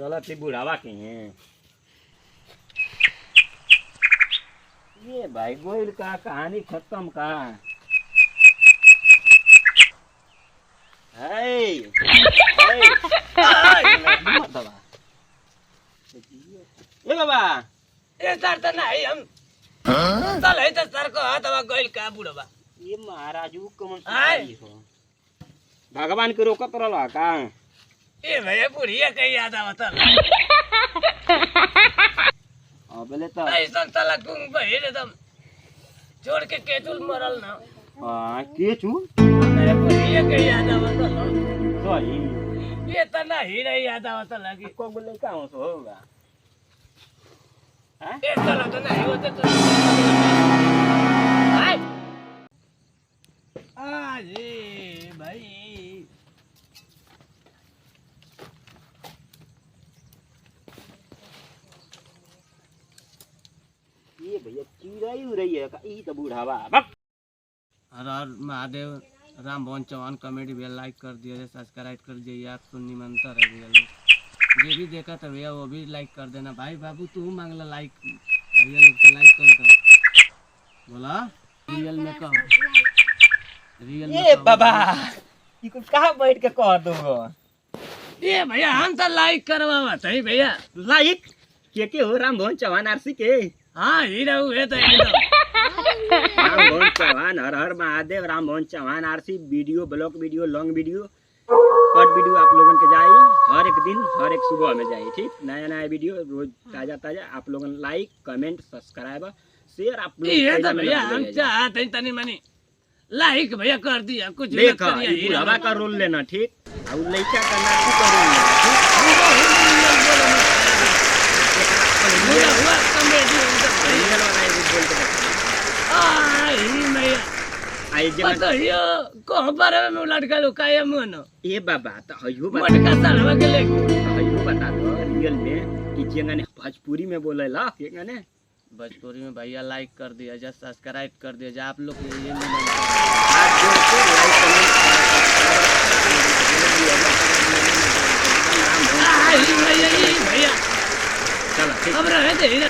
चला ती बुढ़ावा के हैं ये भाई गोइल का कहानी खत्म का है बाबा ए बाबा ए सर त नहीं हम चल है त सर को हाथ अब गइल का बुढ़वा ये महाराजू कमन आय। हो भगवान के रोकत रहला का ए भैया बुढ़िया कहीं याद आवत अबले त ऐसा साला तुम बहिर एकदम छोड़ के केतुल मरल ना के छु मेरे बुढ़िया कहीं याद आवत सही ये त नहीं नहीं याद आवत लगी को बोले का हो तो होगा हैं ए साला तो नहीं होते तो हाय अरे भाई ये भैया चिड़ाई उड़ाई है का ई तो बुढ़ावा बक हर हर महादेव राम भवन चौहान कॉमेडी भैया लाइक कर दिया सब्सक्राइब कर दिए आप तो निमंत्रण है भैया लोग ये भी देखा था भैया वो भी लाइक कर देना भाई बाबू तू मांग ला लाइक भैया लोग तो लाइक कर दो बोला रियल में कब रियल में ए कब? बाबा ई को कहां बैठ के कह दो ये भैया हम तो लाइक करवा थे भैया लाइक के हो राम भवन चौहान आरसी के हाँ हीरा हुए तो एकदम राम भवन चौहान हर हर Mahadev Ram Bhawan Chauhan RC video blog video long video short video आप लोगन के जाई हर एक दिन हर एक सुबह में जाई ठीक नया नया वीडियो रोज ताजा ताजा आप लोगन लाइक कमेंट सब्सक्राइब शेयर आप लोग ये पैसा तो में भैया लग हम जाएगा। चाहते हैं तनी मनी लाइक भैया कर दिया कुछ भी देखा करिए ई हीरा बुढ़ावा मत का रोल लेना ठीक और लड़का का नाती का रोल लेना पूरा हुआ कॉमेडी ठीक रियल वाला एक बोल के देखा आई मैं आई जना तो यो को बारे में लड़का लुकाया मन ए बाबा तो हयो बता मटका सालवा के लेके हयो बता दो रियल में कि जेंगा ने भोजपुरी में बोलेला केंगा ने भोजपुरी में भैया लाइक कर दिया जा सब्सक्राइब कर दिया जा आप लोग ये हाथ जोड़ के लाइक कमेंट भैया चलो ठीक अब रहे थे